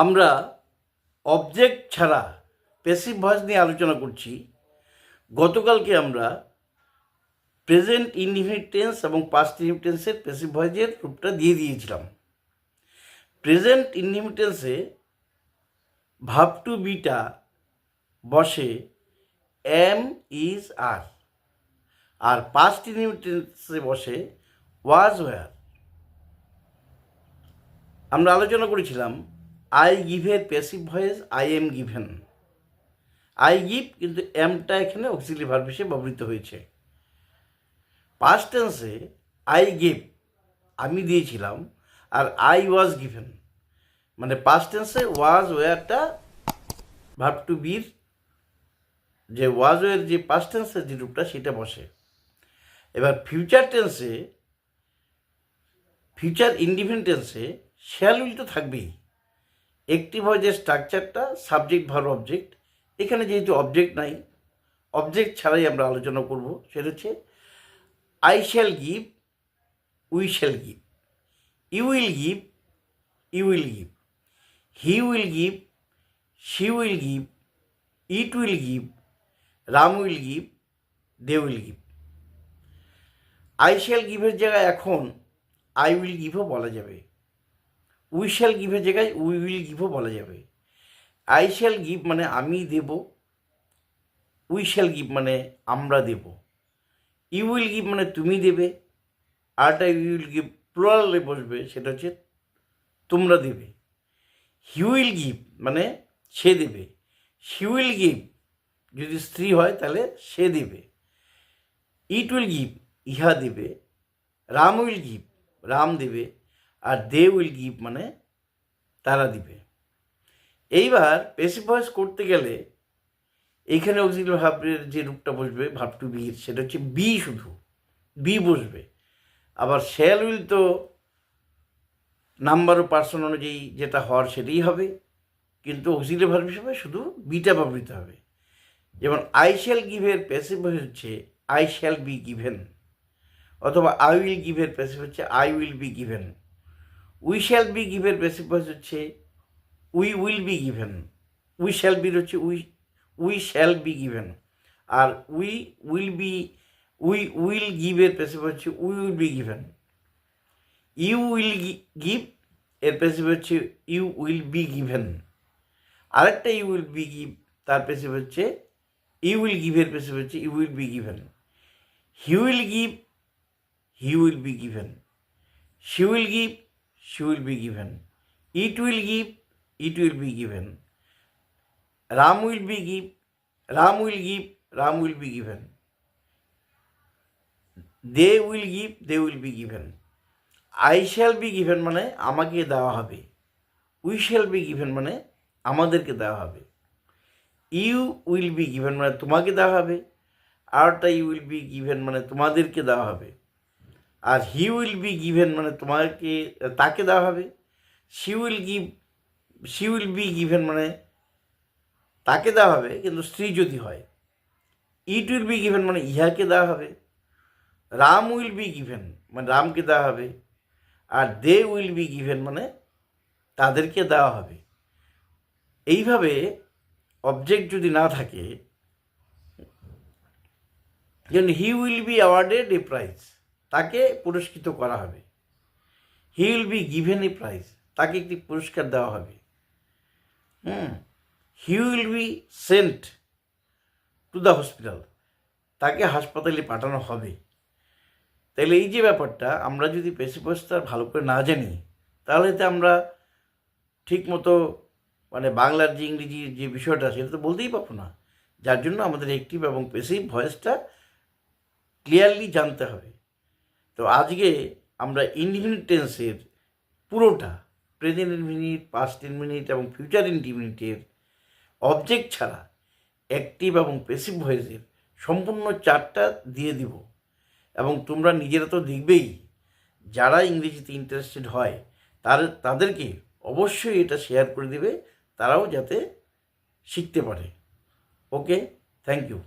আমরা অবজেক্ট ছাড়া passive voice নিয়ে আলোচনা করছি। গতকালকে আমরা প্রেজেন্ট ইনডিফিনিট টেন্স এবং পাস্ট ইনডিফিনিট টেন্সের প্যাসিভ ভয়েসের রূপটা দিয়ে দিয়েছিলাম। প্রেজেন্ট ইনডিফিনিট টেন্সে ভার্ব টু বিটা বসে এম ইজ আর, আর পাস্ট ইনডিফিনিট টেন্সে বসে ওয়াজ ওয়্যার। আমরা আলোচনা করেছিলাম আই গিভের passive voice I am given. I give কিন্তু এমটা এখানে অক্সিলারি ভার্ব হিসেবে ব্যবহৃত হয়েছে। পাস্ট টেন্সে আই গিভ আমি দিয়েছিলাম, আর আই ওয়াজ গিভেন মানে পাস্ট টেন্সে ওয়াজ ওয়্যারটা ভার্ব টু বির যে ওয়াজ ওয়্যার যে পাস্ট টেন্সের যে রূপটা সেটা বসে। এবার ফিউচার টেন্সে ফিউচার ইনডিফিনিট টেন্সে শ্যাল উইল তো থাকবেই। একটি ভয়েসের স্ট্রাকচারটা সাবজেক্ট ভার্ব অবজেক্ট। এখানে যেহেতু অবজেক্ট নাই, অবজেক্ট ছাড়াই আমরা আলোচনা করব। সেটা হচ্ছে I shall give, we shall give, you will give, you will give, he will give, she will give, it will give, Ram will give, they will give. I shall গিভের জায়গায় এখন আই উইল গিভও বলা যাবে। উই শ্যাল গিভের জায়গায় we will গিভও বলা যাবে। I shall give মানে আমি দেব, উই শ্যাল গিভ মানে আমরা দেব, ইউ উইল গিভ মানে তুমি দেবে, আরটা ইউ উইল গিভ প্লুরালে বসবে, সেটা হচ্ছে তোমরা দেবে। হি উইল গিভ মানে সে দেবে, শি উইল গিভ যদি স্ত্রী হয় তাহলে সে দেবে, ইট উইল গিভ ইহা দেবে, রাম উইল গিভ রাম দেবে, আর দে উইল গিভ মানে তারা দিবে। এইবার প্যাসিভ ভয়েস করতে গেলে এইখানে অক্সিলারি ভার্বের যে রূপটা বসবে ভার্ব টু বির, সেটা হচ্ছে বি, শুধু বি বসবে। আবার শ্যাল উইল তো নাম্বার ও পার্সন অনুযায়ী যেটা হওয়ার সেটাই হবে, কিন্তু অক্সিলারি ভার্ব হিসেবে শুধু বিটা ব্যবহৃত হবে। যেমন আই শ্যাল গিভের প্যাসিভ ভয়েস হচ্ছে আই শ্যাল বি গিভেন, অথবা আই উইল গিভের প্যাসিভ হচ্ছে I will be given. We shall be গিভের প্যাসিভ ভয়েস হচ্ছে we will be given. We shall বির হচ্ছে উই শ্যাল বি গিভেন, আর উই উইল গিভের প্যাসিভ হচ্ছে we will be given. You will give এর passive হচ্ছে you will be given. আরেকটা you will be give তার passive হচ্ছে ইউ উইল গিভের প্যাসিভ হচ্ছে you will be given. He will give he will be given, she will give she will be given, it will give it will be given, Ram will be give Ram will give Ram will be given, they will give they will be given. I shall be given মানে আমাকে দেওয়া হবে, we shall be given মানে আমাদেরকে দেওয়া হবে, you will be given মানে তোমাকে দেওয়া হবে, আরটা ইউ উইল বি গিভেন মানে তোমাদেরকে দেওয়া হবে, আর হি উইল বি গিভেন মানে তাকে দেওয়া হবে, শি উইল বি গিভেন মানে তাকে দেওয়া হবে কিন্তু স্ত্রী যদি হয়, ইট উইল বি গিভেন মানে ইহাকে দেওয়া হবে, রাম উইল বি গিভেন মানে রামকে দেওয়া হবে, আর দে উইল বি গিভেন মানে তাদেরকে দেওয়া হবে। এইভাবে অবজেক্ট যদি না থাকে, যেমন হি will B awarded a prize, তাকে পুরস্কৃত করা হবে। হি will be given a prize, তাকে একটি পুরস্কার দেওয়া হবে। হি will be sent to the hospital, তাকে হাসপাতালে পাঠানো হবে। তাহলে এই যে ব্যাপারটা, আমরা যদি প্যাসিভ ভয়েসটা ভালো করে না জানি, তাহলে তো আমরা ঠিকমতো মানে বাংলার যে ইংরেজির যে বিষয়টা সেটা তো বলতেই পারবো না। যার জন্য আমাদের অ্যাক্টিভ এবং প্যাসিভ ভয়েসটা ক্লিয়ারলি জানতে হবে। তো আজকে আমরা ইনডিফিনিট টেন্সের পুরোটা, প্রেজেন্ট ইনডিফিনিট, পাস্ট ইনডিফিনিট এবং ফিউচার ইনডিফিনিটের অবজেক্ট ছাড়া অ্যাক্টিভ এবং প্যাসিভ ভয়েসের সম্পূর্ণ চার্টটা দিয়ে দিব। এবং তোমরা নিজেরা তো দেখবেই, যারা ইংরেজিতে ইন্টারেস্টেড হয় তাদেরকে অবশ্যই এটা শেয়ার করে দেবে, তারাও যাতে শিখতে পারে। ওকে, থ্যাংক ইউ।